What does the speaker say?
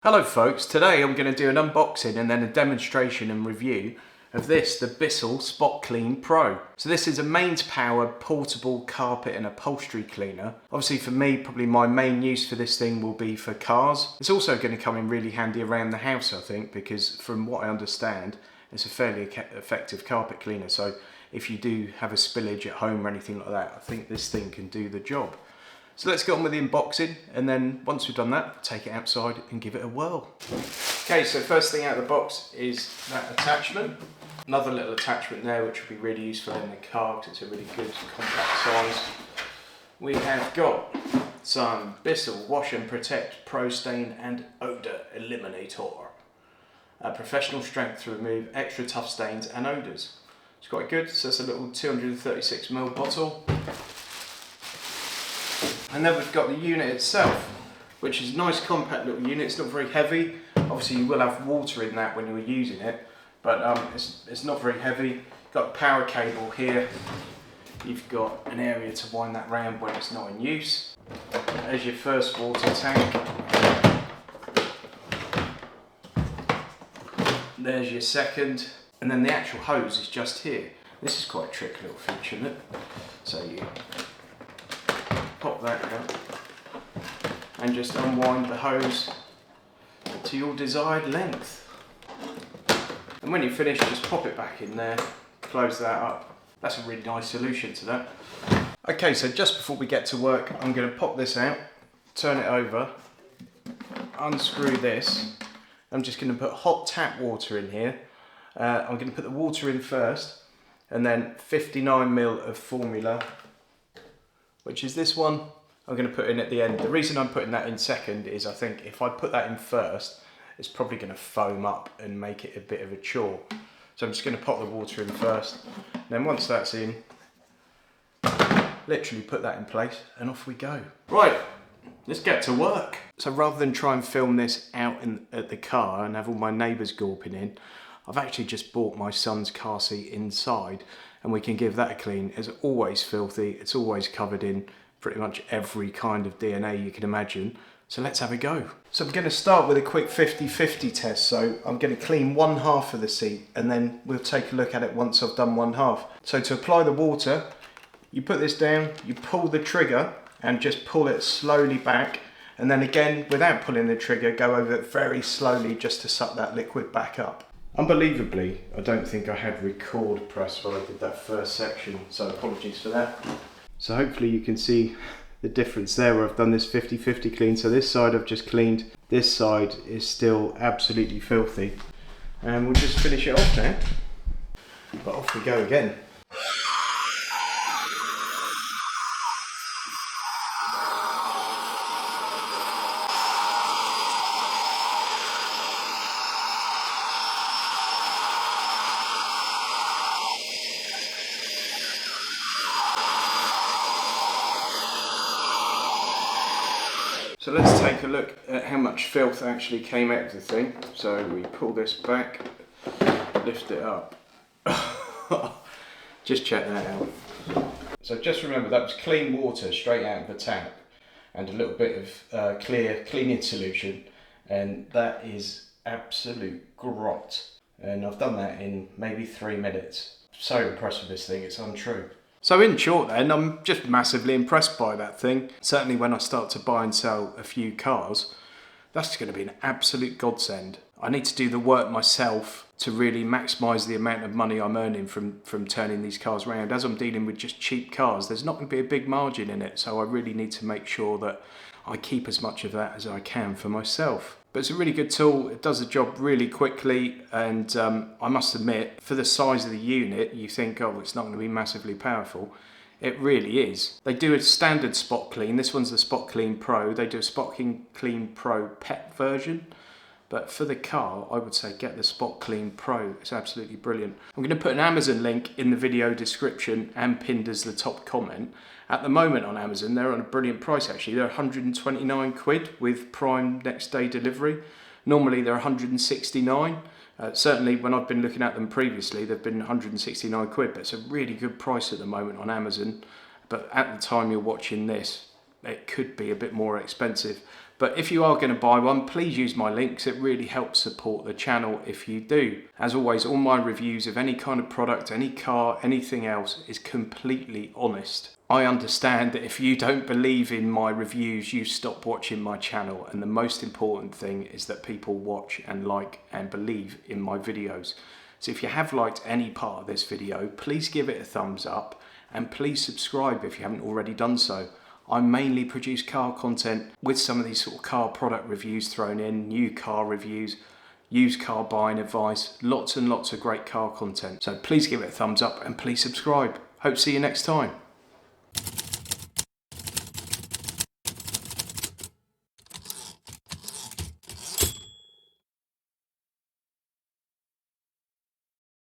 Hello folks, today I'm going to do an unboxing and then a demonstration and review of the Bissell Spot Clean Pro. So this is a mains powered portable carpet and upholstery cleaner. Obviously for me, probably my main use for this thing will be for cars. It's also going to come in really handy around the house, I think, because from what I understand, it's a fairly effective carpet cleaner. So if you do have a spillage at home or anything like that, I think this thing can do the job. So let's get on with the unboxing, and then once we've done that, take it outside and give it a whirl. Okay, so first thing out of the box is that attachment. Another little attachment there which will be really useful in the car because it's a really good compact size. We have got some Bissell Wash and Protect Pro Stain and Odour Eliminator. A professional strength to remove extra tough stains and odours. It's quite good, so it's a little 236ml bottle. And then we've got the unit itself, which is a nice compact little unit. It's not very heavy. Obviously you will have water in that when you're using it, but it's not very heavy. You've got a power cable here. You've got an area to wind that round when it's not in use. There's your first water tank. There's your second. And then the actual hose is just here. This is quite a tricky little feature, isn't it? So you pop that out and just unwind the hose to your desired length. And when you're finished, just pop it back in there, close that up. That's a really nice solution to that. Okay, so just before we get to work, I'm going to pop this out, turn it over, unscrew this. I'm just going to put hot tap water in here. I'm going to put the water in first, and then 59ml of formula, which is this one, I'm going to put in at the end. The reason I'm putting that in second is I think if I put that in first, it's probably going to foam up and make it a bit of a chore. So I'm just going to pop the water in first. And then once that's in, literally put that in place and off we go. Right, let's get to work. So rather than try and film this out at the car and have all my neighbours gawping in, I've actually just bought my son's car seat inside, and we can give that a clean. It's always filthy, it's always covered in pretty much every kind of DNA you can imagine. So let's have a go. So I'm going to start with a quick 50-50 test. So I'm going to clean one half of the seat and then we'll take a look at it once I've done one half. So to apply the water, you put this down, you pull the trigger and just pull it slowly back. And then again, without pulling the trigger, go over it very slowly just to suck that liquid back up. Unbelievably, I don't think I had record press while I did that first section, so apologies for that. So hopefully you can see the difference there where I've done this 50-50 clean. So this side I've just cleaned, this side is still absolutely filthy. And we'll just finish it off now. But off we go again. So let's take a look at how much filth actually came out of the thing. So we pull this back, lift it up. Just check that out. So just remember that was clean water straight out of the tap and a little bit of clear cleaning solution, and that is absolute grot. And I've done that in maybe 3 minutes. So impressed with this thing, it's untrue. So in short then, I'm just massively impressed by that thing. Certainly when I start to buy and sell a few cars, that's going to be an absolute godsend. I need to do the work myself to really maximise the amount of money I'm earning from turning these cars around. As I'm dealing with just cheap cars, there's not going to be a big margin in it, so I really need to make sure that I keep as much of that as I can for myself. But it's a really good tool, it does the job really quickly, and I must admit, for the size of the unit, you think, oh, it's not going to be massively powerful. It really is. They do a standard spot clean, this one's the Spot Clean Pro, they do a Spot Clean Pro pet version, but for the car, I would say get the Spot Clean Pro, it's absolutely brilliant. I'm going to put an Amazon link in the video description and pinned as the top comment. At the moment on Amazon, they're on a brilliant price actually. They're 129 quid with Prime next day delivery. Normally they're 169. Certainly when I've been looking at them previously, they've been 169 quid, but it's a really good price at the moment on Amazon. But at the time you're watching this, it could be a bit more expensive. But if you are going to buy one, please use my links. It really helps support the channel if you do. As always, all my reviews of any kind of product, any car, anything else is completely honest. I understand that if you don't believe in my reviews, you stop watching my channel, and the most important thing is that people watch and like and believe in my videos. So if you have liked any part of this video, please give it a thumbs up and please subscribe if you haven't already done so. I mainly produce car content with some of these sort of car product reviews thrown in, new car reviews, used car buying advice, lots and lots of great car content. So please give it a thumbs up and please subscribe. Hope to see you next time.